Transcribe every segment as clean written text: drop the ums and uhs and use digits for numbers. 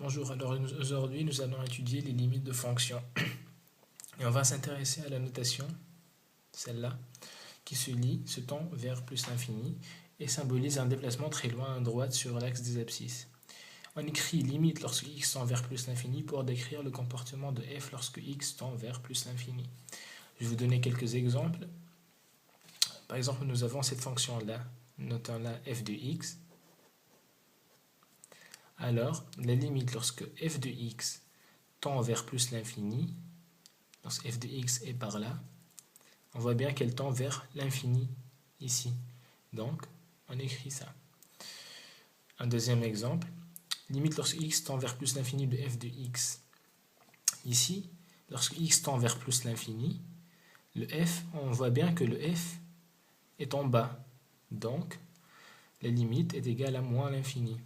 Bonjour, alors aujourd'hui nous allons étudier les limites de fonctions et on va s'intéresser à la notation, celle-là, qui se lit, se tend vers plus l'infini et symbolise un déplacement très loin à droite sur l'axe des abscisses. On écrit limite lorsque x tend vers plus l'infini pour décrire le comportement de f lorsque x tend vers plus l'infini. Je vais vous donner quelques exemples. Par exemple, nous avons cette fonction-là, notons-la f de x. Alors, la limite lorsque f de x tend vers plus l'infini, lorsque f de x est par là, on voit bien qu'elle tend vers l'infini ici. Donc, on écrit ça. Un deuxième exemple, limite lorsque x tend vers plus l'infini de f de x. Ici, lorsque x tend vers plus l'infini, le f, on voit bien que le f est en bas. Donc, la limite est égale à moins l'infini.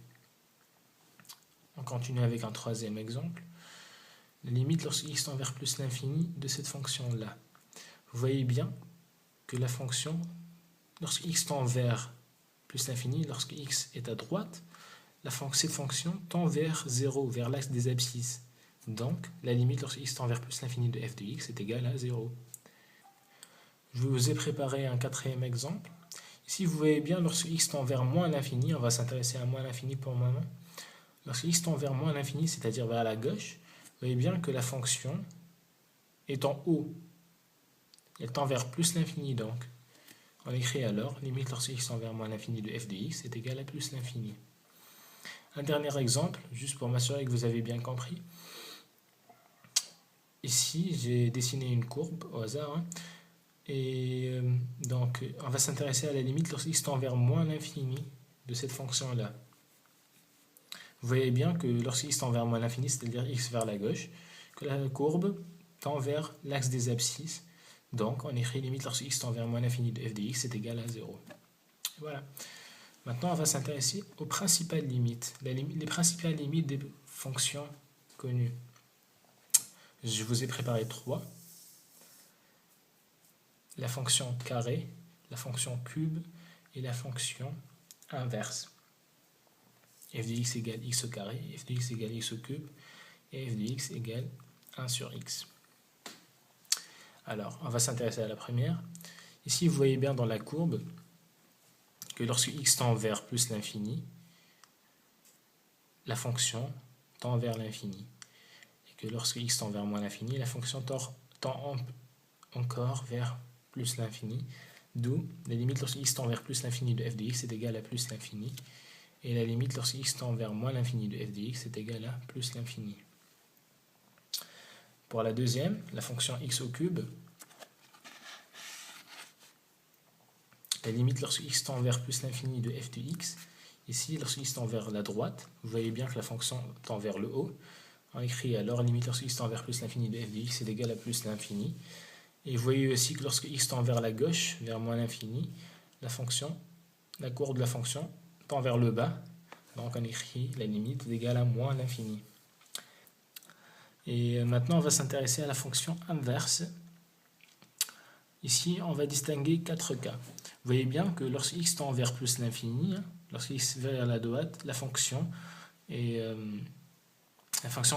On continue avec un troisième exemple. La limite lorsque x tend vers plus l'infini de cette fonction-là. Vous voyez bien que la fonction, lorsque x tend vers plus l'infini, lorsque x est à droite, cette fonction tend vers 0, vers l'axe des abscisses. Donc, la limite lorsque x tend vers plus l'infini de f de x est égale à 0. Je vous ai préparé un quatrième exemple. Ici, vous voyez bien, lorsque x tend vers moins l'infini, on va s'intéresser à moins l'infini pour le moment. Lorsque x tend vers moins l'infini, c'est-à-dire vers la gauche, vous voyez bien que la fonction est en haut. Elle tend vers plus l'infini donc. On écrit alors, limite lorsque x tend vers moins l'infini de f de x est égal à plus l'infini. Un dernier exemple, juste pour m'assurer que vous avez bien compris. Ici, j'ai dessiné une courbe au hasard. Et donc, on va s'intéresser à la limite lorsque x tend vers moins l'infini de cette fonction-là. Vous voyez bien que lorsque x tend vers moins l'infini, c'est-à-dire x vers la gauche, que la courbe tend vers l'axe des abscisses. Donc, on écrit limite lorsque x tend vers moins l'infini de f de x est égal à 0. Voilà. Maintenant, on va s'intéresser aux principales limites. Les principales limites des fonctions connues. Je vous ai préparé 3. La fonction carré, la fonction cube et la fonction inverse. F de x égale x au carré, f de x égale x au cube, et f de x égale 1 sur x. Alors, on va s'intéresser à la première. Ici, vous voyez bien dans la courbe que lorsque x tend vers plus l'infini, la fonction tend vers l'infini. Et que lorsque x tend vers moins l'infini, la fonction tend encore vers plus l'infini. D'où la limite lorsque x tend vers plus l'infini de f de x est égale à plus l'infini. Et la limite lorsque x tend vers moins l'infini de f de x est égale à plus l'infini. Pour la deuxième, la fonction x au cube, la limite lorsque x tend vers plus l'infini de f de x, ici lorsque x tend vers la droite, vous voyez bien que la fonction tend vers le haut. On écrit alors limite lorsque x tend vers plus l'infini de f de x est égal à plus l'infini. Et vous voyez aussi que lorsque x tend vers la gauche, vers moins l'infini, la courbe de la fonction tend vers le bas. Donc on écrit la limite est égale à moins l'infini. Et maintenant on va s'intéresser à la fonction inverse. Ici on va distinguer 4 cas. Vous voyez bien que lorsque x tend vers plus l'infini, lorsque x va vers la droite, la fonction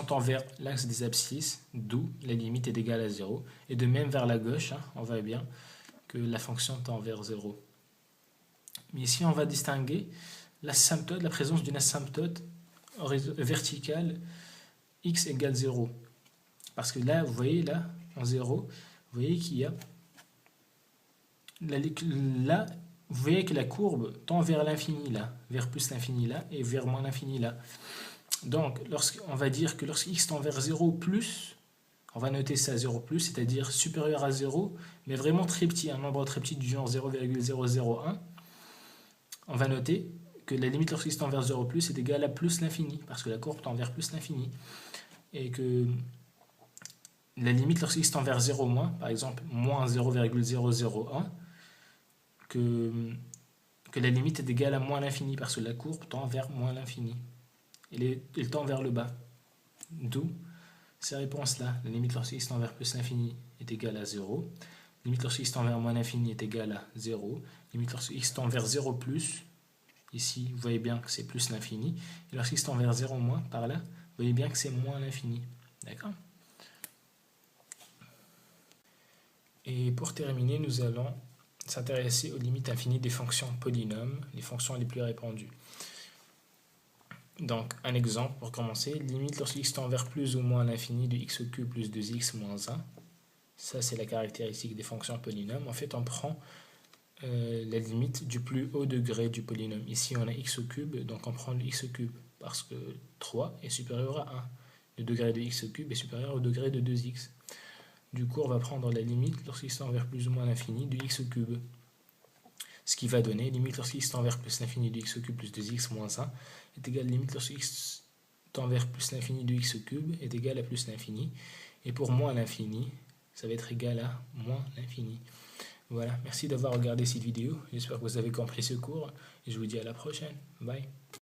tend vers l'axe des abscisses, d'où la limite est égale à 0. Et de même vers la gauche, on voit bien que la fonction tend vers 0. Mais ici on va distinguer la présence d'une asymptote verticale x égale 0. Parce que là, vous voyez, là, en 0, vous voyez qu'il y a... Là, vous voyez que la courbe tend vers l'infini là, vers plus l'infini là, et vers moins l'infini là. Donc, on va dire que lorsque x tend vers 0 plus, on va noter ça 0 plus, c'est-à-dire supérieur à 0, mais vraiment très petit, un nombre très petit du genre 0,001, on va noter que la limite lorsque x tend vers 0 plus est égale à plus l'infini, parce que la courbe tend vers plus l'infini. Et que la limite lorsque x tend vers 0 moins, par exemple moins 0,001, que la limite est égale à moins l'infini, parce que la courbe tend vers moins l'infini. Elle tend vers le bas. D'où ces réponses-là. La limite lorsque x tend vers plus l'infini est égale à 0. La limite lorsque x tend vers moins l'infini est égale à 0. La limite lorsque x tend vers 0 plus, ici vous voyez bien que c'est plus l'infini. Et lorsque x tend vers 0 moins, par là, voyez bien que c'est moins l'infini. D'accord? Et pour terminer, nous allons s'intéresser aux limites infinies des fonctions polynômes, les fonctions les plus répandues. Donc, un exemple pour commencer, limite lorsque x tend vers plus ou moins l'infini de x au cube plus 2x moins 1. Ça, c'est la caractéristique des fonctions polynômes. En fait, on prend la limite du plus haut degré du polynôme. Ici, on a x au cube, donc on prend le x au cube parce que 3 est supérieur à 1. Le degré de x au cube est supérieur au degré de 2x. Du coup, on va prendre la limite lorsqu'il tend vers plus ou moins l'infini de x au cube. Ce qui va donner limite lorsqu'il tend vers plus l'infini de x au cube plus 2x moins 1 est égal à limite lorsqu'il tend vers plus l'infini de x au cube est égal à plus l'infini. Et pour moins l'infini, ça va être égal à moins l'infini. Voilà, merci d'avoir regardé cette vidéo. J'espère que vous avez compris ce cours et je vous dis à la prochaine. Bye.